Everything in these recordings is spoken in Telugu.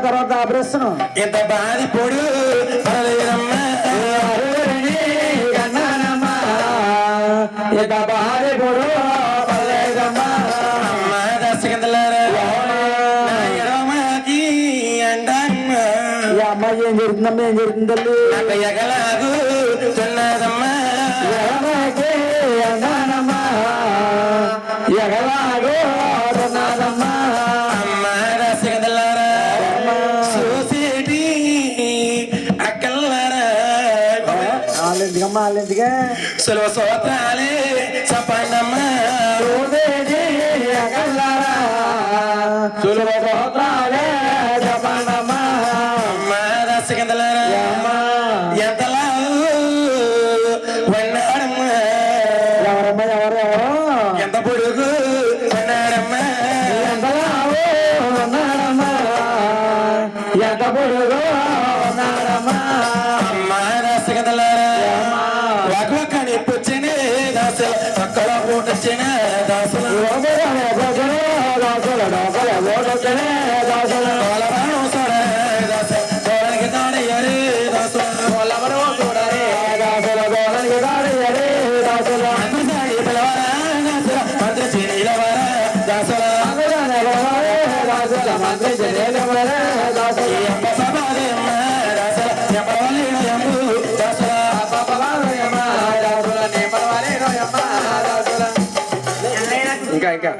తర్వాత ఆపరేషన్ ఎంత బాధ పొడు పడలేదమ్మా ఎంత బాధ పొడు పడలేదమ్మా అమ్మ దర్శకందలారా ఎడమాకి అండమ్మా ఈ అమ్మాయి ఏం జరుగుతుందమ్మా ఏం జరుగుతుంది తల్లి నాకు ఎగలాగు తున్నదమ్మా ఎడమాకి అండానమ్మా ఎగలాగు తున్నదమ్మా అమ్మ దర్శకందలారా వాళ్ళెందుకమ్మా వాళ్ళెందుకే సులభ సోత్రాలే చెప్పండమ్మా సులభ సోత్రాలే చెప్పండమ్మా అమ్మ దర్శకందలారా ఎంతలా వన్నాడమ్మా ఎవరమ్మా ఎవరు ఎంత పొడుగు వన్నాడమ్మా ఎంతలా ఉన్నాడమ్మా ఎంత పొడుగు ఉన్నాడమ్మా అమ్మ దర్శకందలారా అక్కడ ఓటొచ్చిన దాసులు దోడానికి తాడయ్యారు దాసులు మంత్రి పిలవరా మంత్రి చెనిలవరా దాసుల మంత్రి దాసులు ఇంకా ఇంకా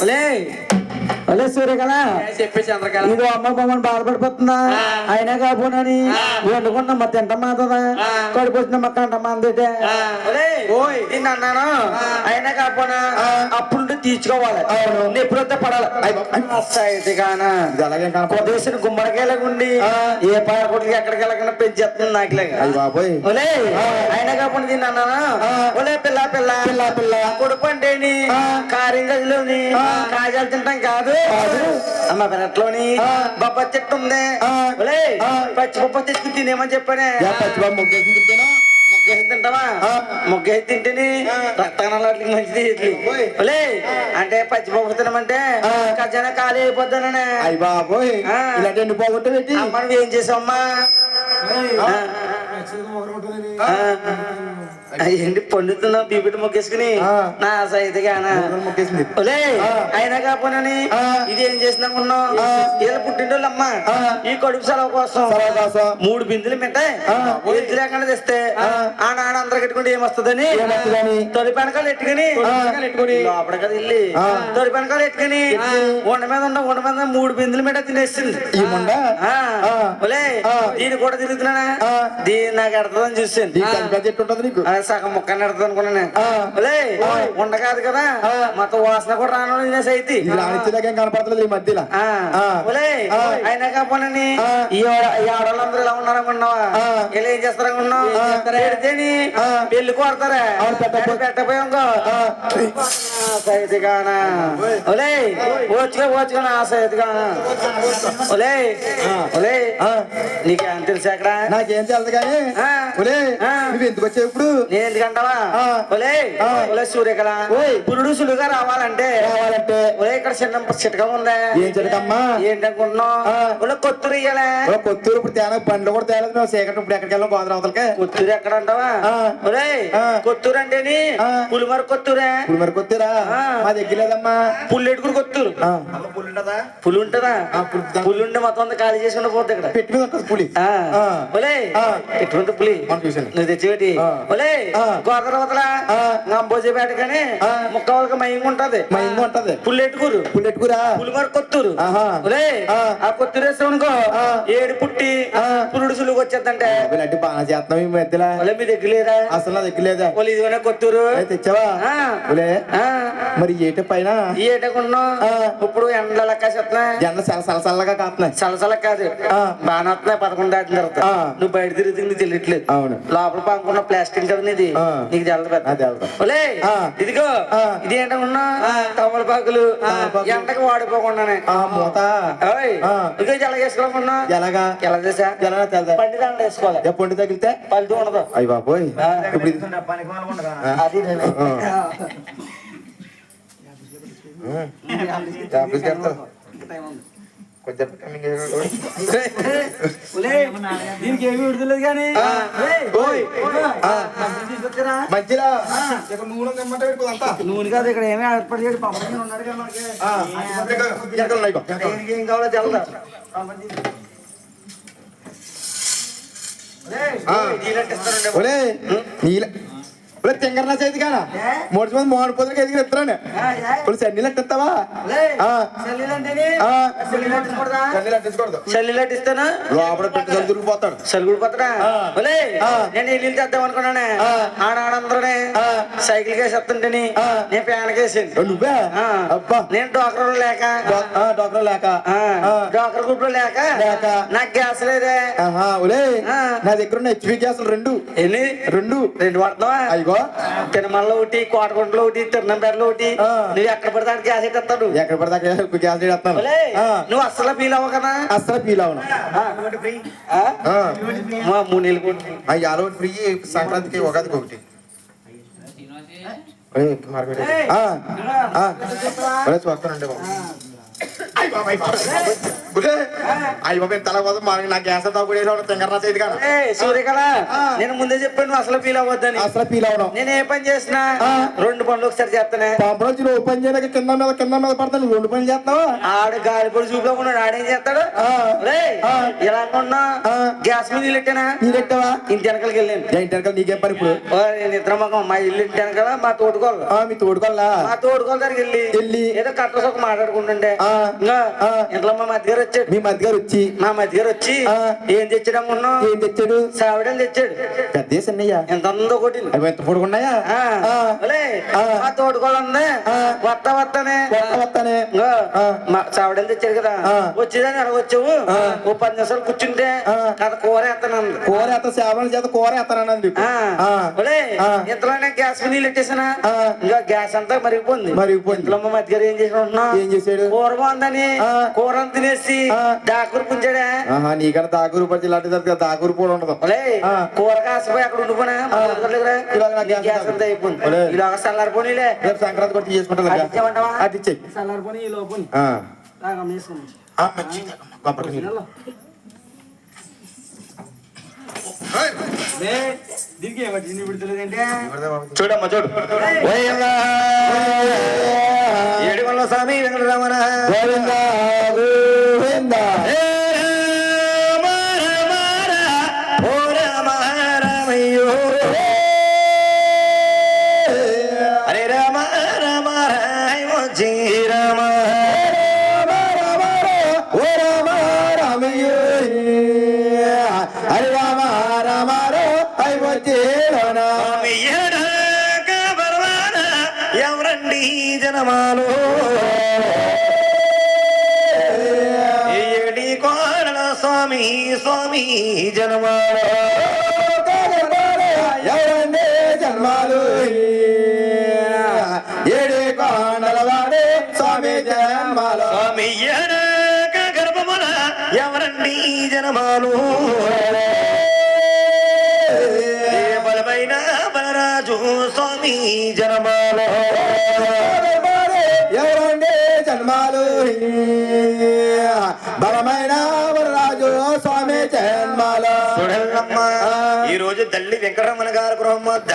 అలే సూర్యకళ చెప్పేసి అందరికీ ఇదో అమ్మ బొమ్మని బాధపడిపోతుందా అయినా కాపోనని వండుకున్నమ్మ తింటమాదా కడుపు వచ్చినమ్మ కంటమ్మా అందేటే అన్నాను అయినా కాపోనా అప్పుడు తీర్చుకోవాలి ఎప్పుడైతే పడాలి కొద్దిసిన గుమ్మడికాయలకుండి ఏ పాడకొడికి ఎక్కడికి వెళ్ళకుండా పెంచేస్తుంది నాకులే అయినా కాకుండా దీన్ని అన్నాను ఒలే పిల్ల పిల్ల పిల్ల పిల్ల కొడుకు అంటేని కారం గదిలోని కాజాలు తింటాం కాదు అమ్మ పెరట్లోని బొబ్బ చెట్టు ఉంది పచ్చి బొబ్బ తెచ్చుకుని తినేమని చెప్పానే ముగ్గేసి తింటావా ముగ్గేసి తింటేని రక్తనాలకి మంచిది అంటే పచ్చి బొబ్బ తినమంటే ఖజానా ఖాళీ అయిపోతాననే అయ్యి బాబోయ్ ఇలాంటి పోగొట్టు మనం ఏం చేసావమ్మా ఏంటి పండుతున్నా బీపీటీ మొక్కేసుకుని నా సైతగానా అయినా కాపోనని ఇది ఏం చేసినాకున్నావు వీళ్ళ పుట్టింటోళ్ళమ్మా ఈ కడుపు సెలవు కోసం 3 బిందులు మిఠాయి ఎద్దు లేకుండా తెస్తే ఆడ అందరు కట్టుకుంటే ఏమొస్తుందని తొలి పెనకాలు ఎట్టుకుని లోపల కదా వెళ్ళి తొలి పెనకాలు ఎట్టుకుని ఉండ మీద 3 బిందులు మిఠాయి తినేసింది దీన్ని కూడా తిరుగుతున్నానా దీన్ని నాకు ఎడతదని చూసాను సగం ముక్క నడుతుంది అనుకున్నాను ఉండ కాదు కదా మొత్తం వాసన కూడా రాను సైతి కనపడతలేదు ఈ మధ్యలో అయినా కాపోనని ఈ ఆడవాళ్ళందరూ ఇలా ఉన్నారనుకున్నావా ఇలా ఏం చేస్తారనుకున్నావు పెడితేని పెళ్లి కొడతారా పెట్టపోయాం సైతిగానా ఓచుగా ఆ సైతిగానా నీకేం తెలుసు అక్కడ నాకేం తెలుసు కానీ నువ్వు ఎందుకు వచ్చావు ఇప్పుడు ఎందుకంటావా సూర్యకళ పురుడు సులుగా రావాలంటే ఇక్కడ చిన్న చిటకం ఉందా ఏం చిటకమ్మా ఏంటనుకుంటున్నావు కొత్తూరు ఇయ్యాలే కొత్తూరు ఇప్పుడు తేడా బండ్లు కూడా తేలేదు మేము సేకరణ ఇప్పుడు ఎక్కడికి వెళ్ళాం గోదావరికి కొత్తూరు ఎక్కడ అంటావా కొత్తూరు అంటేని పులిమర కొత్తూరే పులిమర కొత్తూరా మా దగ్గర లేదమ్మా పుల్లెడుగురు కొత్తూరు పులి ఉంటదా పులి ఉంటే మొత్తం ఖాళీ చేసుకుని పోతుంది ఇక్కడ పెట్టి మీద పులి ఎటువంటి పులి నువ్వు తెచ్చిపెట్టి గోదరవతల గంబోజేపేట కానీ ముక్కవలకి మయంగా ఉంటది పుల్లెట్టుకూరు పులిమర కొత్తూరు ఆ కొత్తూరు వేసామనుకో ఏడు పుట్టి పురుడు సులుగు వచ్చేద్దంటే బాగా చేస్తున్నాం ఈ మధ్యలో మీ దగ్గర లేదా అసలు నా దగ్గర లేదా వాళ్ళు ఇదిగోనే కొత్తూరు తెచ్చావా మరి ఏట పైన ఏటకున్నా ఇప్పుడు ఎండల లెక్క చెప్తున్నా ఎండ సలసలగా కాస్తున్నాయి సలసల కాదు బాగా వస్తున్నాయి 11 దాటిన తర్వాత నువ్వు బయట తిరిగి నీకు తెలియట్లేదు అవును లోపల పంపుకున్న ప్లాస్టిక్ కదా నీది నీకు తెలదు ఇదిగో ఇది ఏంటనుకున్నా తమలపాకులు ఎండకి వాడిపోకుండానే మూత ఇదిగో జలగేసుకోకుండా ఎలాగా ఎలా చేసా పండి దండ వేసుకోవాలి పండు తగిలితే ఫలితం ఉండదు అయ్యి బాబోయ్ అది దీనికి ఏమి విడుదలేదు కానీ నూనె కాదు ఇక్కడ ఏమీ ఏర్పాటు చేయడు పక్కన ఉన్నాడు ఏం కావాలో తెలదా తెంగరనా చేతి కానా మూడు మంది మోహన్ పొద్దులకి ఎదిగి ఎత్తాను ఇప్పుడు సన్నీలు అట్టిస్తావా చల్లిలట్టిస్తాను లోపల పెట్టి దొరికిపోతాడు చల్లుడిపోతాడా నేను ఇల్లు తెద్దాం అనుకున్నానే ఆడందరూనే సైకిల్ కేసి వస్తుంటేని నేను ప్యాన్ కేసాను నువ్వే అబ్బా నేను డోకర్ లేక డోకర్ గ్రూప్ లో లేక నాకు గ్యాస్ లేదే నా దగ్గర ఉన్న హెచ్పి గ్యాసులు రెండు పడతావా అయ్యో తిరుమలలో ఒకటి కోటగుంటలో ఒకటి తిరునంపేటలో ఒకటి నువ్వు ఎక్కడ పడితే గ్యాస్ ఎట్టేస్తాడు ఎక్కడ పడితే గ్యాస్ ఎడతాను నువ్వు అస్సలు ఫీల్ అవ్వ కదా అస్సలు ఫీల్ అవును 3 నెలలు అయ్యాలో ఫ్రీ సంక్రాంతికి ఉగాదికి ఒకటి చూస్తానండి బాబు అయ్యి బాబు తల కోసం నా గ్యాస్ తింగరనా చేతి కదా సూర్యకళ నేను ముందే చెప్పాను నువ్వు అసలు ఫీల్ అవ్వద్దని అసలు ఫీల్ అవడం నేను ఏ పని చేసినా 2 పనులు ఒకసారి చేస్తానే పాపరోజు నువ్వు పని చేయడానికి కింద మీద పడతాను 2 పనులు చేస్తావా ఆడు గాలి పొడి చూపుకున్నాడు ఆడేం చేస్తాడు ఇలా అనుకున్నా గ్యాస్ మీద నీళ్ళెట్టానా నీళ్ళెట్టావా ఇంటి వెనకాలకి వెళ్ళాను ఇంటి వెనకాల నీకేం పని ఇప్పుడు నిద్ర మొక్కం మా ఇల్లు ఇంటి వెనకాల మా తోడుకోవాలి మీ తోడుకోవాలా మా తోడుకోవాలి దగ్గరికి వెళ్ళి ఏదో కట్టలు ఒక మాట్లాడుకుంటుంటే ఇంట్లో మా మధ్యగారు వచ్చాడు మీ మధ్యగారు వచ్చి మా మధ్యగారు వచ్చి ఏం తెచ్చాడు అనుకున్నావు ఏం తెచ్చాడు సావిడని తెచ్చాడు పెద్ద సన్నయ్యా ఎంత ఉందో కొట్టింది అవి ఎంత పొడుగున్నాయా మా తోడుకోవాలందే వస్తానే సావిడని తెచ్చాడు కదా వచ్చేదాన్ని అడగొచ్చావు ఓ 10 నిమిషాలు కూర్చుంటే కథ కూర ఎత్తానంది కూర ఎత్త సేవల చేత కూర ఎత్తానంది ఇంతలోనే గ్యాస్ నీళ్ళు పెట్టేసానా ఇంకా గ్యాస్ అంతా మరిగిపోయింది ఇంట్లో మా మధ్యగారు ఏం చేసాడు కూర బాగుందని కూర తినేసి దాకూరు పుంచాడా నీకన్నా దాకూరు పచ్చి లాంటి దాకూరు కూడా ఉండదు కూర కాసిపోయి అక్కడ ఉండిపోయినా గ్యాస్ అంతా అయిపోయింది ఇలాగ చల్లారిపోనీలే రేపు సంక్రాంతి కొట్టి చేసుకుంటా అది ఇచ్చేయి చల్లారిపోని ఈ లోపు దీనికి ఏమీ విడుదలేదంటే చూడమ్మా చూడు ఏడుగొండ స్వామి వెంకటరమణ గోవింద గోవింద హరే రామ రామ రామ జీ రామ హరి రామ రామ ఎవరండి జనమాలో ఏడి కోరల స్వామి స్వామి జనమాలో ఎవరండి జన్మాలు ఏడే కోణల వాడే స్వామి జన్మాలు స్వామి గర్భముల ఎవరండి జనమాలు బలమైన బలరాజు స్వామి జనమాలో ఎవరండి జన్మాలు బలమైన రాజు స్వామి జన్మాలు ఈ రోజు తల్లి వెంకటరమణ గారి గృహం వద్ద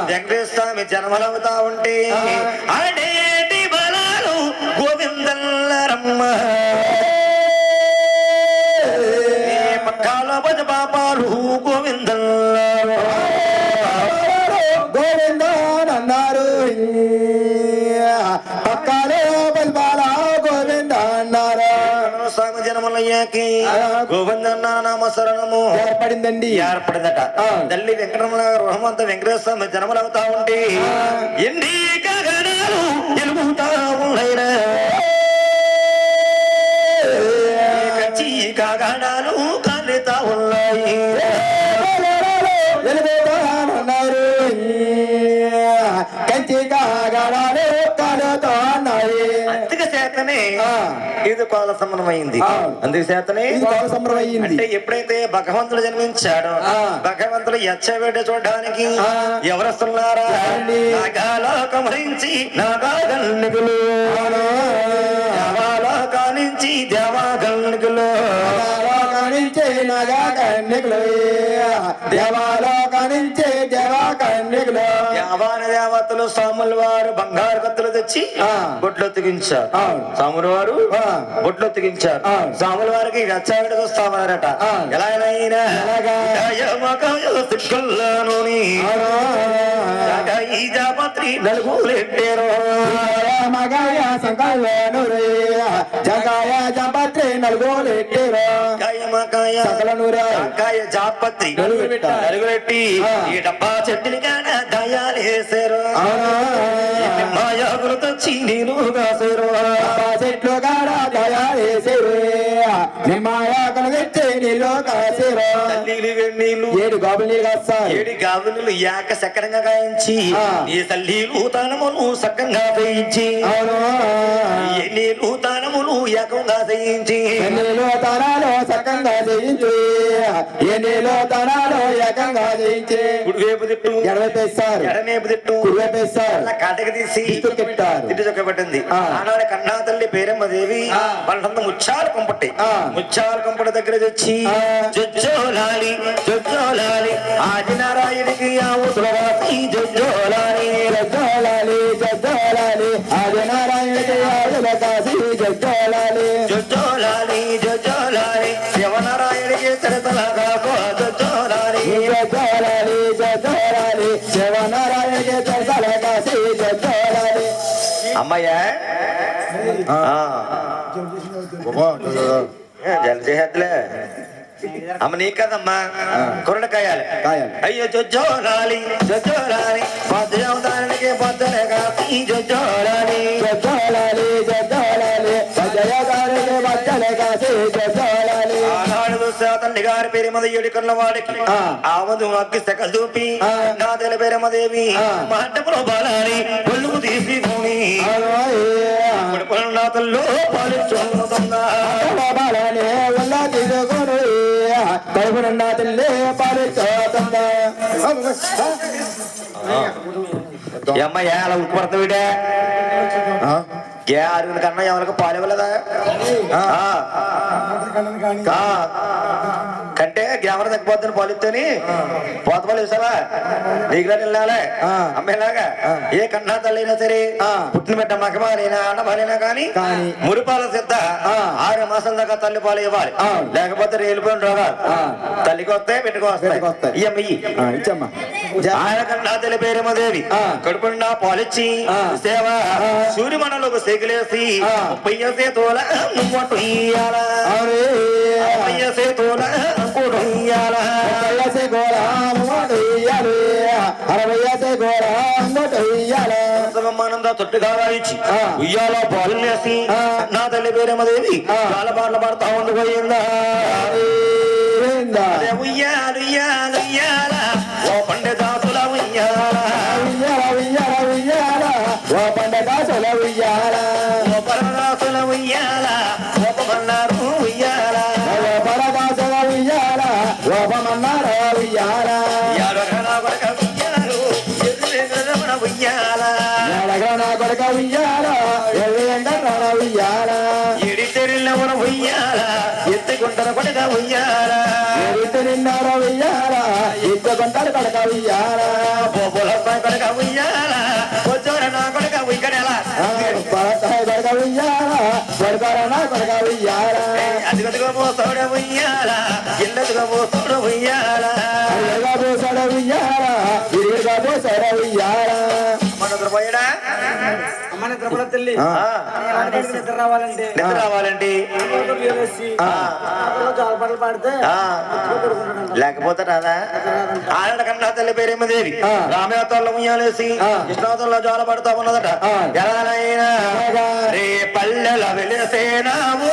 వెంకటేశ్వర స్వామి జన్మలవుతా ఉంటే ఆడేటి బలాలు గోవిందల్లరమ్మ పక్కాల పద పాపాలు గోవిందల్ల గోవిందన్నారు పక్కనే బల్బాల గోవింద అన్నారు సాగు జనములయ్యాకి గోవింద నామస్మరణము ఏర్పడిందండి ఏర్పడిందట తల్లి వెంకటరమణ గృహమంత వెంకటేశ్వర జనములు అవుతా ఉంటే ఎన్ని గగనాలు ఎలుగుతా ఉన్నాయిరా కచ్చి గగనాలు కాలుతా ఉన్నాయి కంచి కాగడాలు కాలుతో ఉన్నాయి అందుకు చేతనే ఇది కోల సంబరమైంది అందుకు చేతనే సంబరమైంది అంటే ఎప్పుడైతే భగవంతుడు జన్మించాడో భగవంతుడు ఎచ్చవేట చూడడానికి ఎవరు వస్తున్నారా నాగాలోకమరించి నాగాగల్నికులు దేవాలోకానించి దేవాగల్నికులు నాగాకన్యకులు దేవాలోకానించే దేవాకన్యకులు దేవాని దేవతలు స్వాముల వారు బంగారు కత్తులు తెచ్చి బొట్లు తిగించారు స్వాముల వారు బొట్లు తిగించారు స్వాముల వారికి వెచ్చవేటకు వస్తామన్నారట ఎలాగైనా ఈ జాపత్రి నలుగురెట్టారు మగాయ సంకల్వను జగాయ జపత్రి నలుగోలెట్టిరో కాయ జాపత్రి నలుగురెట్టి ఈ డబ్బా చెట్టుని కాడ దయాలు వేసారు మాయాగులు తెచ్చి నేను కాసారు చెట్లు కాడ దయాలేసేరు నిమ్మాయాకలు తెచ్చి నీళ్ళు కాసేరు నీళ్లు 7 గాబులు నీళ్ళు కాస్తారు 7 గాబులు ఏక సక్రంగా గాయించి ఈ తల్లీలు తానములు సక్కంగా వేయించి నీళ్ళు తానములు ఏకంగా చేయించి నీళ్ళు తనాలు సక్కంగా చేయించు నీళ్ళు తనాలు ఏకంగా చేయించి కుడివైపు తిట్టు ఎడవైపు వేస్తారు ఎడమేపు తిట్టు కుడివైపు వేస్తారు కాటకి తీసి తిట్టారు తిట్టు చొక్కబట్టింది ఆనాడు కన్నా తల్లి పేరమ్మ దేవి వాళ్ళంతా ముచ్చాలు కొంపట్టి ముచ్చాలు కొంపటి దగ్గర తెచ్చి జొజ్జోలాలి జొజ్జోలాలి ఆదినారాయణకి ఆవుతులవాసి జొజ్జోలాలి జజ్జోలాలి జజ్జోలాలి ఆదినారాయణకి ఆవులకాసి జజ్జోలాలి జొజ్జోలాలి జొజ్జోలాలి శివనారాయణకి తరతలాగా జొజ్జోలాలి జజ్జోలాలి జజ్జోలాలి శివనారాయణకి తరతలకాసి జజ్జోలాలి అమ్మయ్యా జలదేహత్లే అమ్మ నీ కదమ్మా కొరడకాయాలి అయ్యో జొజ్జోలాలి జొజ్జోలాలి పద్యవతానికి పొద్దునే కాసి జొజ్జోలాలి జజ్జోలాలి జజ్జోలాలి పద్యవతానికి పొద్దునే కాసి జజ్జోలాలి ఆనాడు తండ్రి గారి పేరు మదయుడి కన్న వాడికి ఆవదు అగ్గి సెకలు చూపి నా తెల పేరమదేవి మంటపులో బాలాలి ఒళ్ళు తీసుకొని నాతల్లో పాలించుకుందా బాబాలనే వల్ల తీసుకొని కడుపునున్న తల్లి పాలించుతుందా అమ్మాయి అలా ఉట్టుపడతావిడే అరుగుని కన్నా ఎవరికి పాలు ఇవ్వలేదా కంటే గ్యామర తగ్గిపోద్దని పాలు ఇస్తేని పోత పాలు ఇస్తావా నీకు వెళ్ళాలి అమ్మేలాగా ఏ కన్నా తల్లైనా సరే పుట్టిన బిడ్డ మగమాలైనా ఆడమాలైనా కానీ మురిపాల సిద్ధ 6 మాసాల దాకా తల్లి పాలు ఇవ్వాలి లేకపోతే రేలిపోయిన రోగాలు తల్లికి వస్తే బిడ్డకు వస్తాయి ఇచ్చమ్మా ఆయన కన్నా తల్లి పేరేమదేవి కడుపుండా పాలిచ్చి సేవ సూర్యమండలకు సేకులేసి 30 తోల నువ్వు ఇయ్యాల 30 తోల కూడా ఇయ్యాల 60 గోళ ఇయ్యాలి 60 గోళ ఇయ్యాల బ్రహ్మానంద తొట్టుగా వాయించి ఉయ్యాల పాలు వేసి నా తల్లి పేరేమదేవి చాలా పాటలు పాడుతా ఉండిపోయిందా ఉయ్యాలు ఉయ్యాలు ఉయ్యాల ఓ పండే దాసుల ఉయ్యాల ఓ పండగాసుల ఉయ్యాల ఓ పరదాసుల ఉయ్యాల ఓ పన్నారు ఉయ్యాల ఓ పరదాసుల ఉయ్యాల ఓపమన్నార ఉయ్యాల ఉయ్యాల నా కొడక ఉయ్యాల ఉయ్యాల ఎడి తెరిల్లవన ఉయ్యాల ఎత్తుకుంటారు కొడక ఉయ్యాల నిన్నార ఉయ్యాల ఇద్దరుకుంటారు కొడక ఉయ్యాల కొడక ఉయ్యాల వచ్చోర నా కొడక ఉయ్యాల కొడక ఉయ్యాల కొడక ఉయ్యాల అది ఎల్లెదుగా పోతాడ ఉయ్యాల ఎల్లెదుగా పోతాడ ఉయ్యాల అయ్యగా పోసాడ ఉయ్యాల ఇరుగా పోసాడ ఉయ్యాల మన పోయాడా అమ్మ నిద్రపడ తల్లి ఆ. నిద్ర రావాలంటే నిద్ర రావాలంటే జాలపాటలు పాడితే లేకపోతే రాదా ఆడ కన్నా తల్లి పేరేమదేవి ఆ. రామేవతల్లో ఉయ్యాలేసి ఆ. కృష్ణావతంలో జ్వాల పడతా ఉన్నదట ఆ. ఎలాగైనా ఎలాగా? రే పల్లెల వెలిసేనావు